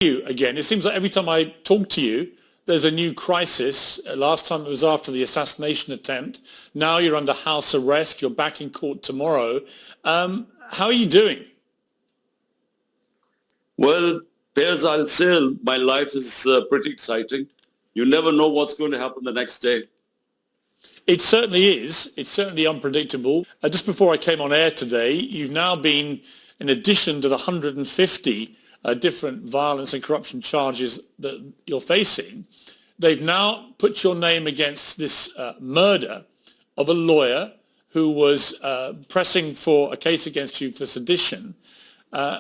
You again. It seems like every time I talk to you, there's a new crisis. Last time it was after the assassination attempt. Now you're under house arrest. You're back in court tomorrow. How are you doing? Well, Piers, I'll say my life is pretty exciting. You never know what's going to happen the next day. It certainly is. It's certainly unpredictable. Just before I came on air today, you've now been, in addition to the 150 different violence and corruption charges that you're facing, they've now put your name against this murder of a lawyer who was pressing for a case against you for sedition,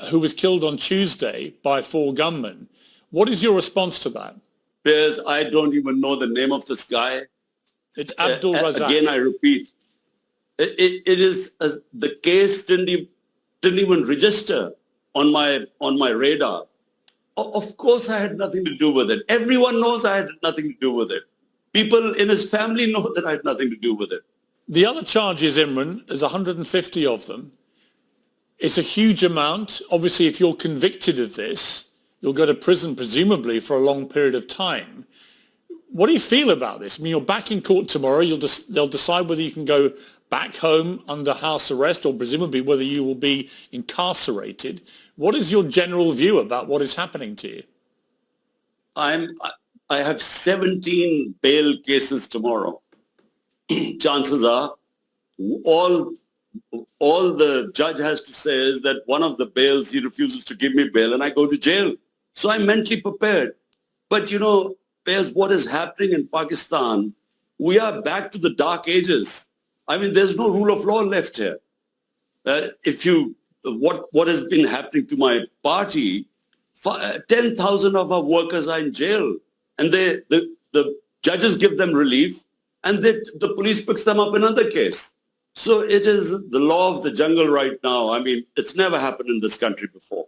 who was killed on Tuesday by 4 gunmen. What is your response to that? Piers, I don't even know the name of this guy. It's Abdul Razak. Again, I repeat, it is the case didn't even register on my radar. Of course, I had nothing to do with it. Everyone knows I had nothing to do with it. People in his family know that I had nothing to do with it. The other charges, Imran, there's 150 of them. It's a huge amount. Obviously, if you're convicted of this, you'll go to prison, presumably, for a long period of time. What do you feel about this? I mean, you're back in court tomorrow. They'll decide whether you can go back home under house arrest or presumably whether you will be incarcerated. What is your general view about what is happening to you? I have 17 bail cases tomorrow. Chances are all the judge has to say is that one of the bails, he refuses to give me bail and I go to jail. So I'm mentally prepared. But, you know, Piers, what is happening in Pakistan, we are back to the dark ages. I mean, there's no rule of law left here. What has been happening to my party, 10,000 of our workers are in jail and the judges give them relief and the police picks them up in another case. So it is the law of the jungle right now. I mean, it's never happened in this country before.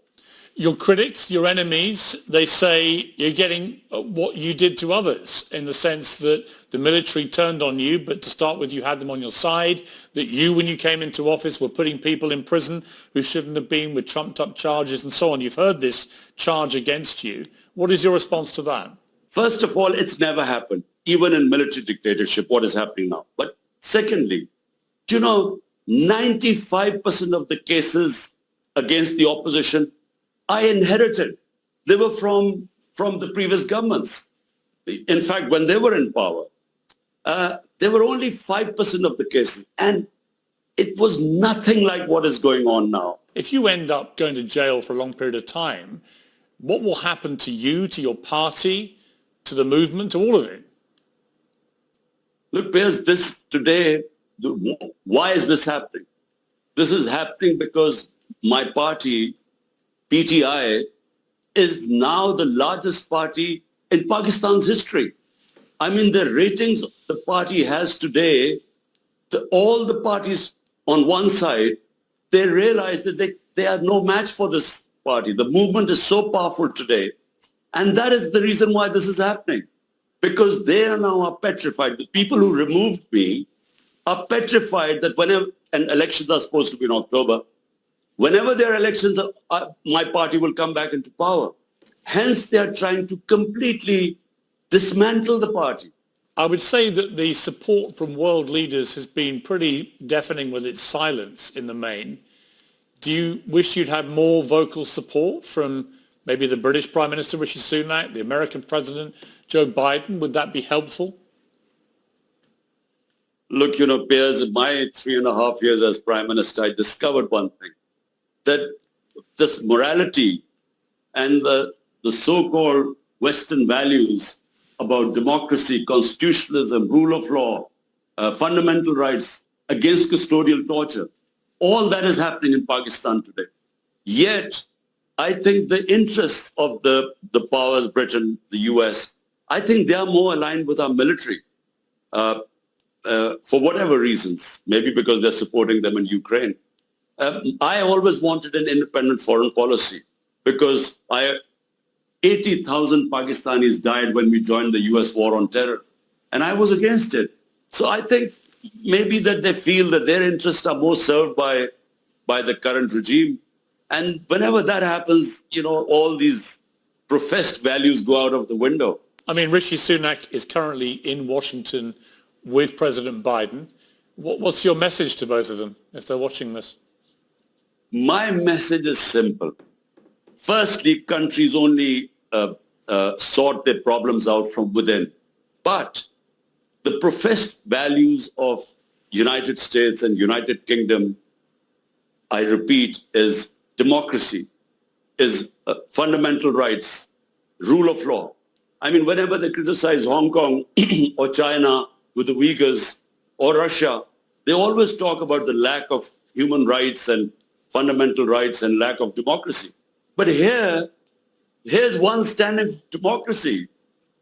Your critics, your enemies, they say you're getting what you did to others in the sense that the military turned on you, but to start with, you had them on your side, that you, when you came into office, were putting people in prison who shouldn't have been with trumped-up charges and so on. You've heard this charge against you. What is your response to that? First of all, it's never happened, even in military dictatorship, what is happening now. But secondly, you know, 95% of the cases against the opposition I inherited. They were from the previous governments. In fact, when they were in power, there were only 5% of the cases. And it was nothing like what is going on now. If you end up going to jail for a long period of time, what will happen to you, to your party, to the movement, to all of it? Look, Piers, this today, why is this happening? This is happening because my party, PTI, is now the largest party in Pakistan's history. I mean, the ratings the party has today, all the parties on one side, they realize that they are no match for this party. The movement is so powerful today. And that is the reason why this is happening. Because they are now petrified. The people who removed me are petrified that whenever, and elections are supposed to be in October, whenever there are elections, my party will come back into power. Hence, they are trying to completely dismantle the party. I would say that the support from world leaders has been pretty deafening with its silence in the main. Do you wish you'd had more vocal support from maybe the British Prime Minister Rishi Sunak, the American President Joe Biden? Would that be helpful? Look, you know, Piers, in my 3.5 years as Prime Minister, I discovered one thing, that this morality and the so-called Western values about democracy, constitutionalism, rule of law, fundamental rights against custodial torture, all that is happening in Pakistan today. Yet, I think the interests of the powers, Britain, the US, I think they are more aligned with our military for whatever reasons, maybe because they're supporting them in Ukraine. I always wanted an independent foreign policy because 80,000 Pakistanis died when we joined the US war on terror, and I was against it. So I think maybe that they feel that their interests are more served by the current regime. And whenever that happens, you know, all these professed values go out of the window. I mean, Rishi Sunak is currently in Washington with President Biden. What's your message to both of them if they're watching this? My message is simple. Firstly, countries only sort their problems out from within. But the professed values of United States and United Kingdom, I repeat, is democracy, is fundamental rights, rule of law. I mean, whenever they criticize Hong Kong or China with the Uyghurs or Russia, they always talk about the lack of human rights and fundamental rights and lack of democracy. But here's one standing for democracy.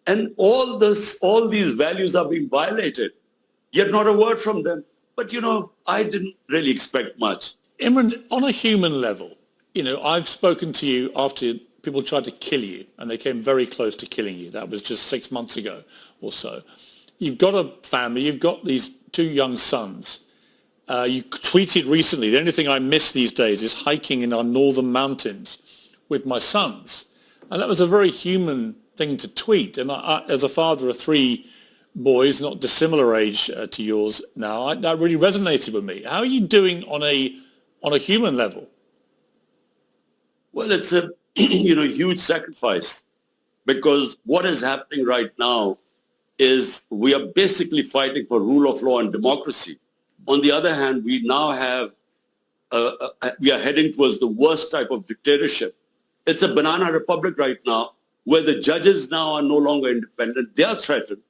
And all these values are being violated, yet not a word from them. But, I didn't really expect much. Imran, on a human level, I've spoken to you after people tried to kill you, and they came very close to killing you. That was just 6 months ago or so. You've got a family, you've got these 2 young sons. You tweeted recently, the only thing I miss these days is hiking in our northern mountains with my sons. And that was a very human thing to tweet. And I, as a father of 3 boys, not dissimilar age to yours now, that really resonated with me. How are you doing on a human level? Well, it's a huge sacrifice, because what is happening right now is we are basically fighting for rule of law and democracy. On the other hand, we now have, we are heading towards the worst type of dictatorship. It's a banana republic right now, where the judges now are no longer independent. They are threatened.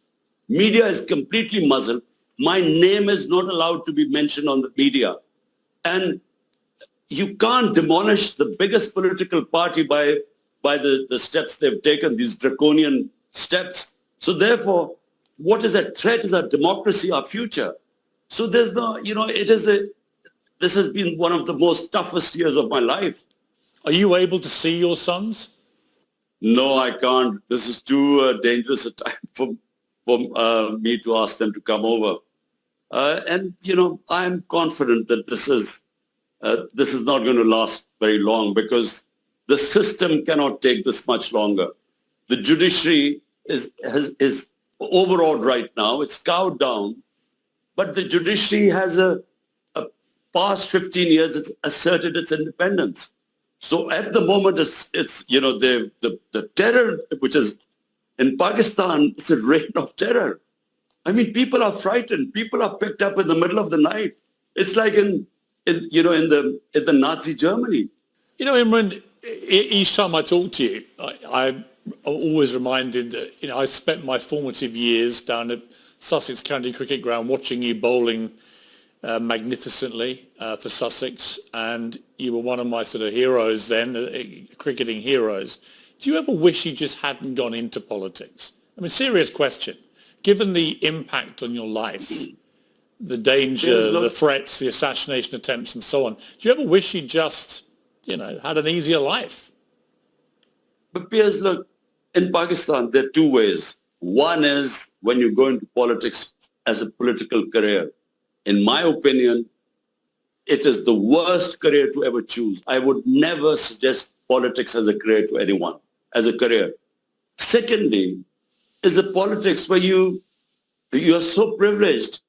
Media is completely muzzled. My name is not allowed to be mentioned on the media. And you can't demolish the biggest political party by the steps they've taken, these draconian steps. So therefore, what is at threat is our democracy, our future. So there's no, this has been one of the most toughest years of my life. Are you able to see your sons? No, I can't. This is too dangerous a time for me to ask them to come over. And I'm confident that this is not going to last very long, because the system cannot take this much longer. The judiciary is overawed right now. It's cowed down. But the judiciary has a past 15 years, it's asserted its independence. So at the moment, it's the terror, which is in Pakistan, it's a reign of terror. I mean, people are frightened. People are picked up in the middle of the night. It's like in the Nazi Germany. Imran, each time I talk to you, I'm always reminded that, I spent my formative years down at Sussex County Cricket Ground watching you bowling magnificently for Sussex, and you were one of my sort of heroes then, cricketing heroes. Do you ever wish you just hadn't gone into politics? I mean, serious question. Given the impact on your life, the danger, the threats, the assassination attempts and so on, do you ever wish you just, had an easier life? But Piers, look, in Pakistan, there are 2 ways. One is when you go into politics as a political career. In my opinion, it is the worst career to ever choose. I would never suggest politics as a career to anyone, as a career. Secondly, is the politics where you are so privileged.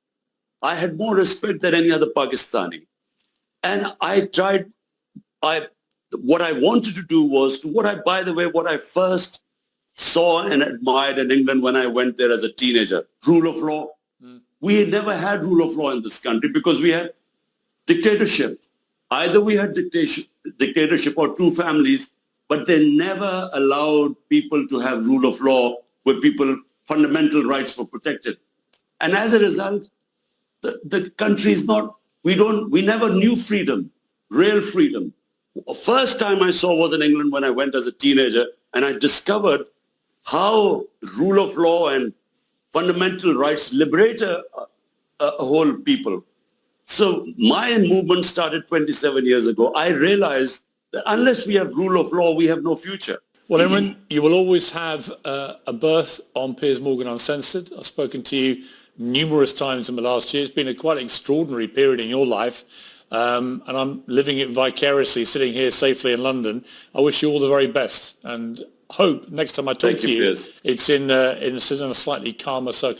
I had more respect than any other Pakistani. And what I wanted to do was, what I first saw and admired in England when I went there as a teenager, rule of law. We never had rule of law in this country because we had dictatorship. Either we had dictatorship or 2 families, but they never allowed people to have rule of law where fundamental rights were protected. And as a result, the country is not, we never knew freedom, real freedom. First time I saw was in England when I went as a teenager, and I discovered how rule of law and fundamental rights liberate a whole people. So my movement started 27 years ago. I realized that unless we have rule of law, we have no future. Well, Imran, you will always have a berth on Piers Morgan Uncensored. I've spoken to you numerous times in the last year. It's been a quite extraordinary period in your life. and I'm living it vicariously, sitting here safely in London. I wish you all the very best, and hope next time I talk to you, Piers. it's in a slightly calmer circumstance.